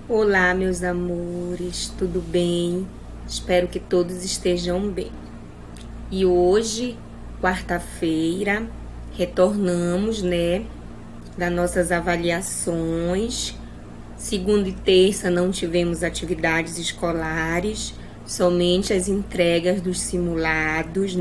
Olá, meus amores, tudo bem? Espero que todos estejam bem. E hoje, quarta-feira, retornamos, das nossas avaliações. Segunda e terça não tivemos atividades escolares, somente as entregas dos simulados,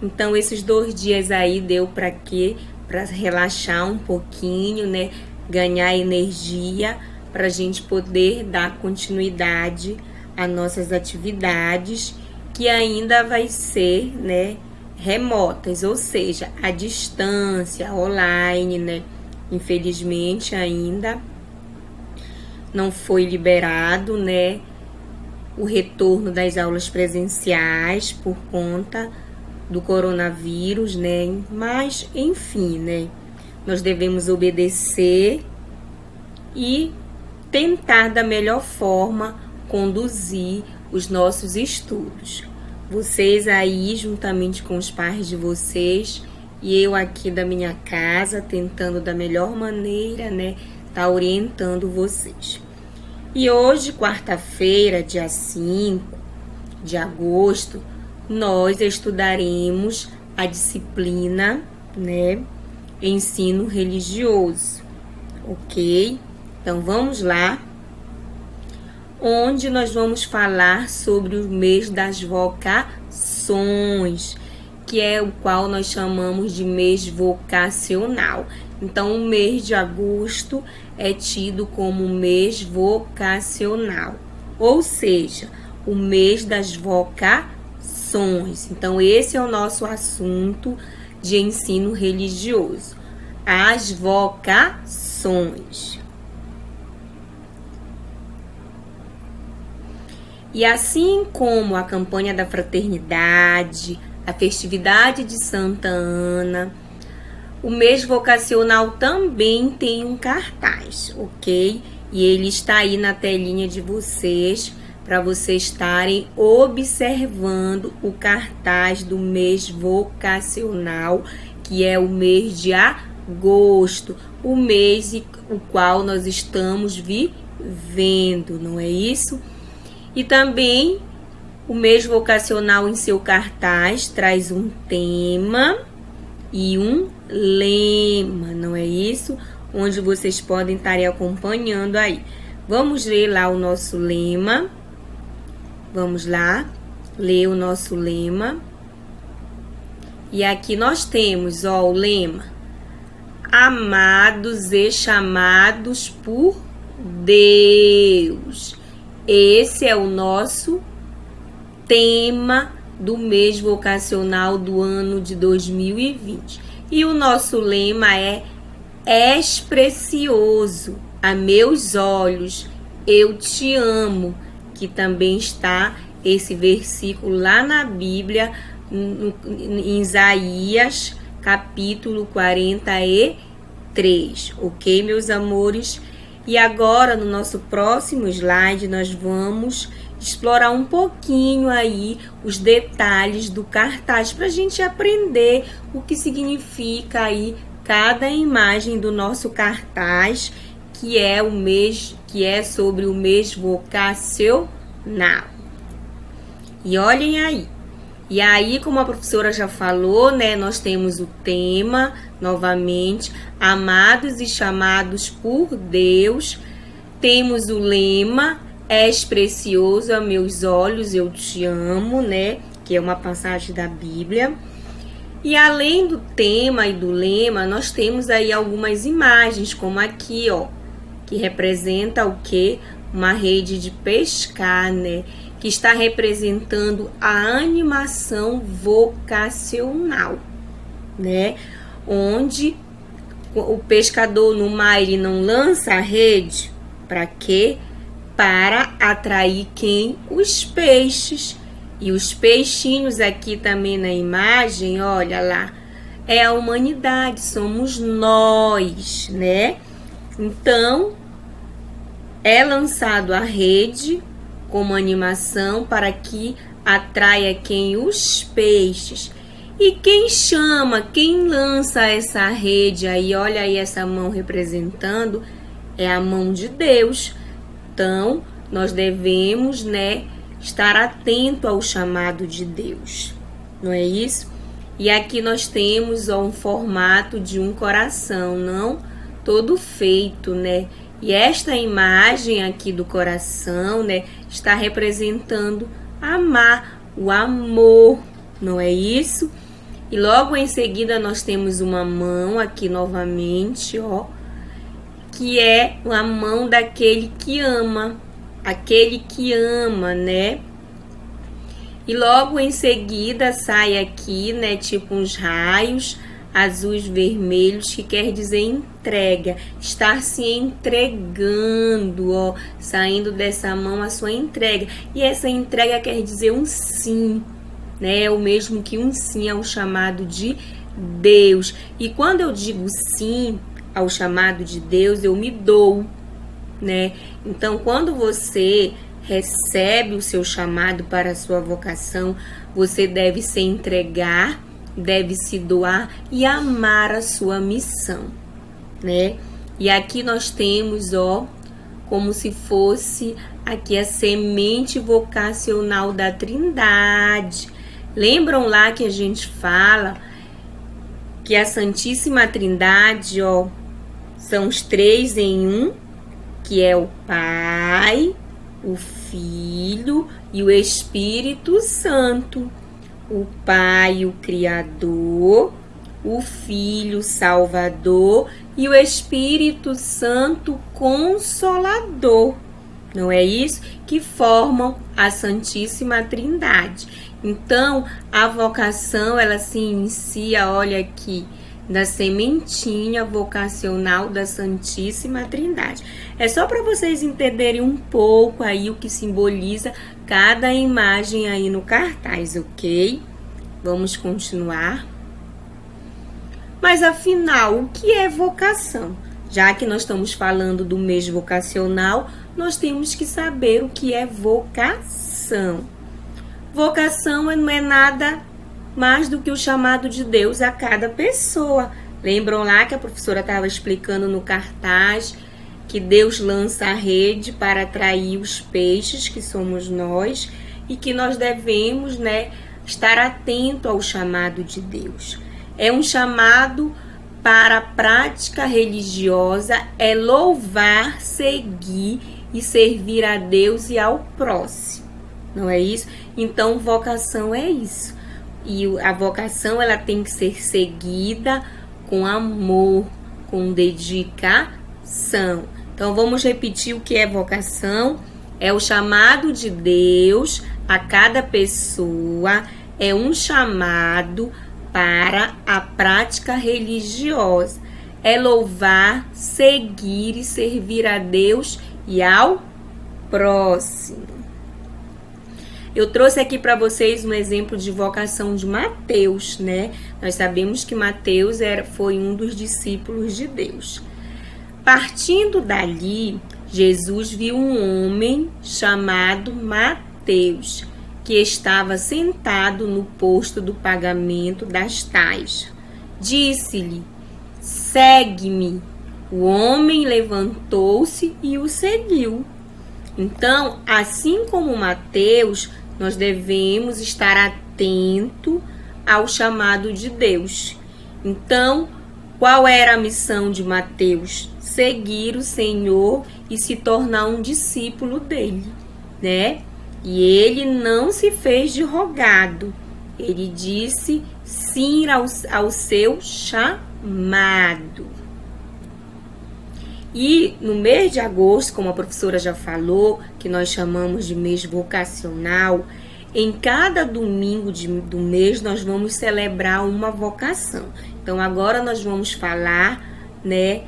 Então, esses 2 dias aí deu para quê? Para relaxar um pouquinho, Ganhar energia para a gente poder dar continuidade às nossas atividades, que ainda vai ser, remotas, ou seja, à distância, online, Infelizmente ainda não foi liberado, o retorno das aulas presenciais por conta do coronavírus, Mas, enfim, nós devemos obedecer e tentar da melhor forma conduzir os nossos estudos. Vocês aí, juntamente com os pais de vocês, e eu aqui da minha casa, tentando da melhor maneira, tá orientando vocês. E hoje, quarta-feira, dia 5 de agosto, nós estudaremos a disciplina, ensino religioso, ok? Então, vamos lá, onde nós vamos falar sobre o mês das vocações, que é o qual nós chamamos de mês vocacional. Então, o mês de agosto é tido como mês vocacional, ou seja, o mês das vocações. Então, esse é o nosso assunto de ensino religioso, as vocações. E assim como a campanha da fraternidade, a festividade de Santa Ana, o mês vocacional também tem um cartaz, ok? E ele está aí na telinha de vocês, para vocês estarem observando o cartaz do mês vocacional, que é o mês de agosto, o mês o qual nós estamos vivendo, não é isso? E também o mês vocacional em seu cartaz traz um tema e um lema, não é isso? Onde vocês podem estar acompanhando aí. Vamos ler lá o nosso lema. Vamos lá, ler o nosso lema. E aqui nós temos, o lema: amados e chamados por Deus. Esse é o nosso tema do mês vocacional do ano de 2020. E o nosso lema é: és precioso a meus olhos, eu te amo, que também está esse versículo lá na Bíblia, em Isaías, capítulo 43, ok, meus amores? E agora, no nosso próximo slide, nós vamos explorar um pouquinho aí os detalhes do cartaz para a gente aprender o que significa aí cada imagem do nosso cartaz, que é sobre o mês vocacional. E olhem aí. E aí, como a professora já falou, nós temos o tema, novamente, amados e chamados por Deus. Temos o lema, és precioso a meus olhos, eu te amo, que é uma passagem da Bíblia. E além do tema e do lema, nós temos aí algumas imagens, como aqui, que representa o quê? Uma rede de pescar, que está representando a animação vocacional, Onde o pescador no mar, ele não lança a rede, para quê? Para atrair quem? Os peixes. E os peixinhos aqui também na imagem, olha lá, é a humanidade, somos nós, Então, é lançado a rede como animação para que atraia quem? Os peixes. E quem chama, quem lança essa rede aí, olha aí essa mão representando, é a mão de Deus. Então, nós devemos, né, estar atento ao chamado de Deus, não é isso? E aqui nós temos um formato de um coração, não todo feito, né? E esta imagem aqui do coração, né, está representando amar, o amor, não é isso? E logo em seguida nós temos uma mão aqui novamente, ó, que é a mão daquele que ama, né? E logo em seguida sai aqui, né, tipo uns raios azuis vermelhos, que quer dizer entrega, estar se entregando, ó, saindo dessa mão a sua entrega. E essa entrega quer dizer um sim, né? O mesmo que um sim ao chamado de Deus. E quando eu digo sim ao chamado de Deus, eu me dou, né? Então, quando você recebe o seu chamado para a sua vocação, você deve se entregar, deve se doar e amar a sua missão, né? E aqui nós temos, ó, como se fosse aqui a semente vocacional da Trindade. Lembram lá que a gente fala que a Santíssima Trindade, ó, são os três em um, que é o Pai, o Filho e o Espírito Santo. O Pai, o Criador, o Filho, o Salvador e o Espírito Santo, Consolador. Não é isso? Que formam a Santíssima Trindade. Então, a vocação, ela se inicia, olha aqui, da sementinha vocacional da Santíssima Trindade. É só para vocês entenderem um pouco aí o que simboliza cada imagem aí no cartaz, ok? Vamos continuar. Mas afinal, o que é vocação? Já que nós estamos falando do mês vocacional, nós temos que saber o que é vocação. Vocação não é nada mais do que o chamado de Deus a cada pessoa. Lembram lá que a professora estava explicando no cartaz que Deus lança a rede para atrair os peixes, que somos nós, e que nós devemos, né, estar atento ao chamado de Deus. É um chamado para a prática religiosa, é louvar, seguir e servir a Deus e ao próximo. Não é isso? Então, vocação é isso. E a vocação, ela tem que ser seguida com amor, com dedicação. Então, vamos repetir o que é vocação. É o chamado de Deus a cada pessoa, é um chamado para a prática religiosa. É louvar, seguir e servir a Deus e ao próximo. Eu trouxe aqui para vocês um exemplo de vocação de Mateus, né? Nós sabemos que Mateus foi um dos discípulos de Deus. Partindo dali, Jesus viu um homem chamado Mateus, que estava sentado no posto do pagamento das tais. Disse-lhe: segue-me. O homem levantou-se e o seguiu. Então, assim como Mateus, nós devemos estar atento ao chamado de Deus. Então, qual era a missão de Mateus? Seguir o Senhor e se tornar um discípulo dele, né? E ele não se fez de rogado. Ele disse sim ao seu chamado. E no mês de agosto, como a professora já falou, que nós chamamos de mês vocacional, em cada domingo do mês nós vamos celebrar uma vocação. Então agora nós vamos falar, né,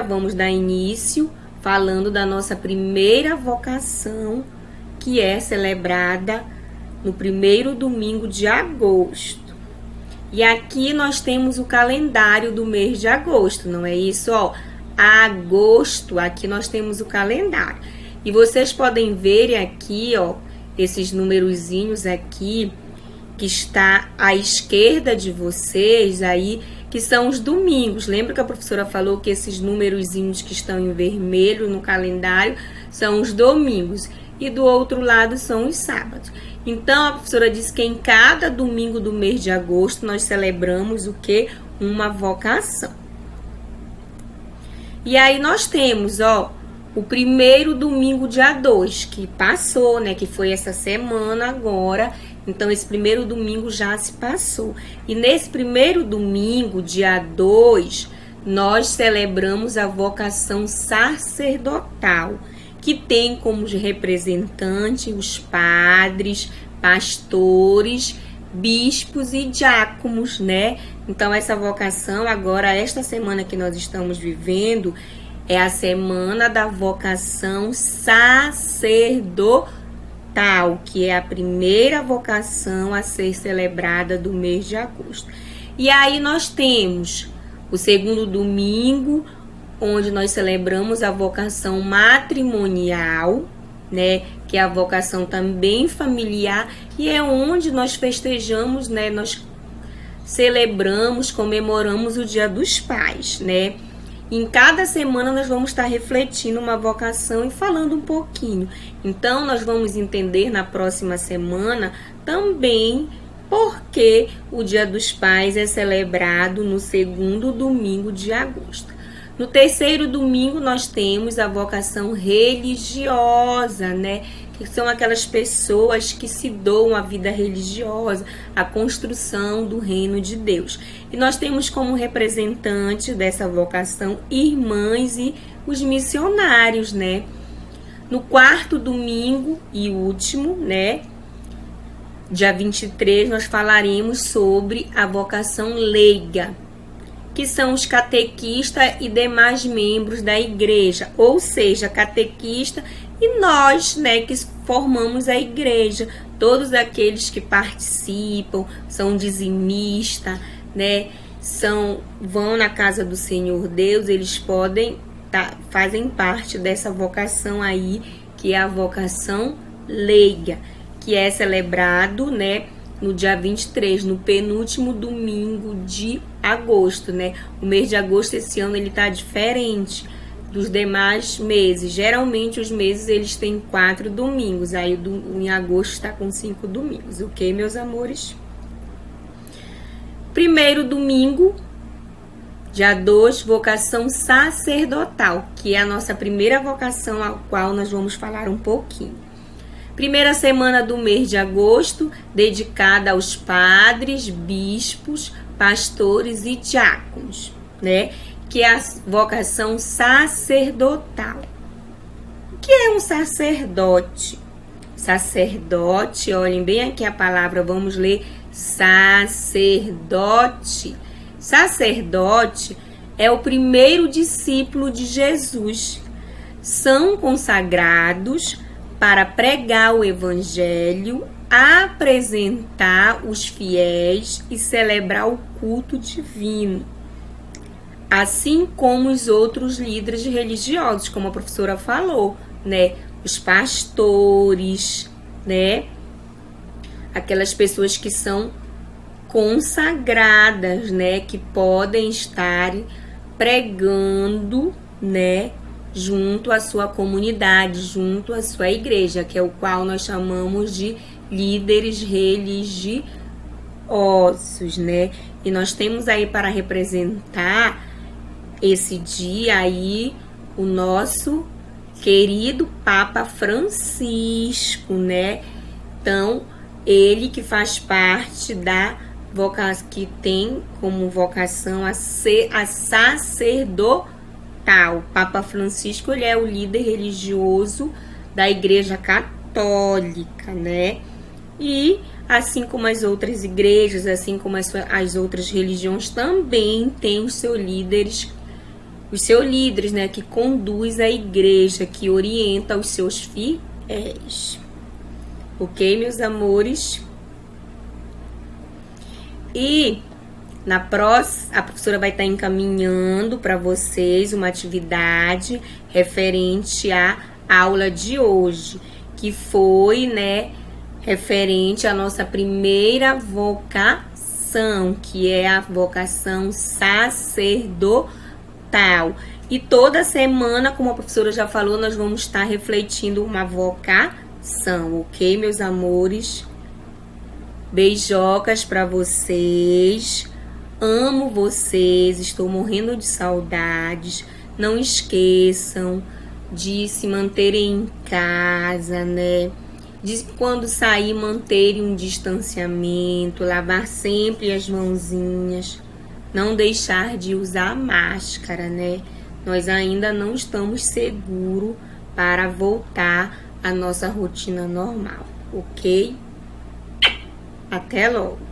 vamos dar início falando da nossa primeira vocação, que é celebrada no primeiro domingo de agosto. E aqui nós temos o calendário do mês de agosto, não é isso? Ó, agosto, aqui nós temos o calendário. E vocês podem ver aqui, ó, esses numerozinhos aqui, que está à esquerda de vocês, aí que são os domingos. Lembra que a professora falou que esses númerozinhos que estão em vermelho no calendário são os domingos, e do outro lado são os sábados. Então, a professora disse que em cada domingo do mês de agosto nós celebramos o quê? Uma vocação. E aí nós temos, o primeiro domingo, dia 2, que passou, né? Que foi essa semana agora. Então, esse primeiro domingo já se passou. E nesse primeiro domingo, dia 2, nós celebramos a vocação sacerdotal, que tem como representante os padres, pastores, bispos e diáconos, né? Então, essa vocação, agora, esta semana que nós estamos vivendo, é a semana da vocação sacerdotal, que é a primeira vocação a ser celebrada do mês de agosto. E aí nós temos o segundo domingo, onde nós celebramos a vocação matrimonial, né, que é a vocação também familiar, e é onde nós festejamos, né, nós celebramos, comemoramos o Dia dos Pais, né? Em cada semana nós vamos estar refletindo uma vocação e falando um pouquinho. Então, nós vamos entender na próxima semana também por que o Dia dos Pais é celebrado no segundo domingo de agosto. No terceiro domingo, nós temos a vocação religiosa, né? Que são aquelas pessoas que se doam à vida religiosa, à construção do reino de Deus. E nós temos como representante dessa vocação irmãs e os missionários, né? No quarto domingo e último, né? Dia 23, nós falaremos sobre a vocação leiga, que são os catequistas e demais membros da igreja, ou seja, catequista e nós, né, que formamos a igreja, todos aqueles que participam, são dizimistas, né, vão na casa do Senhor Deus, eles fazem parte dessa vocação aí, que é a vocação leiga, que é celebrado, né, no dia 23, no penúltimo domingo de agosto, né? O mês de agosto esse ano ele tá diferente dos demais meses. Geralmente os meses eles têm 4 domingos, aí em agosto está com 5 domingos, ok, meus amores? Primeiro domingo, dia 2, vocação sacerdotal, que é a nossa primeira vocação, a qual nós vamos falar um pouquinho. Primeira semana do mês de agosto, dedicada aos padres, bispos, pastores e diáconos, né? Que é a vocação sacerdotal. O que é um sacerdote? Sacerdote, olhem bem aqui a palavra, vamos ler sacerdote. Sacerdote é o primeiro discípulo de Jesus. São consagrados para pregar o evangelho, apresentar os fiéis e celebrar o culto divino, assim como os outros líderes religiosos, como a professora falou, né? Os pastores, né? Aquelas pessoas que são consagradas, né? Que podem estar pregando, né? Junto à sua comunidade, junto à sua igreja, que é o qual nós chamamos de líderes religiosos, né? E nós temos aí para representar esse dia aí o nosso querido Papa Francisco, né? Então, ele que faz parte da vocação, que tem como vocação a ser a sacerdotal. Papa Francisco, ele é o líder religioso da Igreja Católica, né? E assim como as outras igrejas, assim como as outras religiões, também tem os seus líderes, né? Que conduz a igreja, que orienta os seus fiéis. Ok, meus amores? E na próxima, a professora vai estar encaminhando para vocês uma atividade referente à aula de hoje, que foi, né, referente à nossa primeira vocação. vocação, que é a vocação sacerdotal. E toda semana, como a professora já falou, nós vamos estar refletindo uma vocação, ok, meus amores? Beijocas para vocês. Amo vocês, estou morrendo de saudades. Não esqueçam de se manterem em casa, né? De quando sair, manterem um distanciamento, lavar sempre as mãozinhas, não deixar de usar máscara, né? Nós ainda não estamos seguros para voltar à nossa rotina normal, ok? Até logo!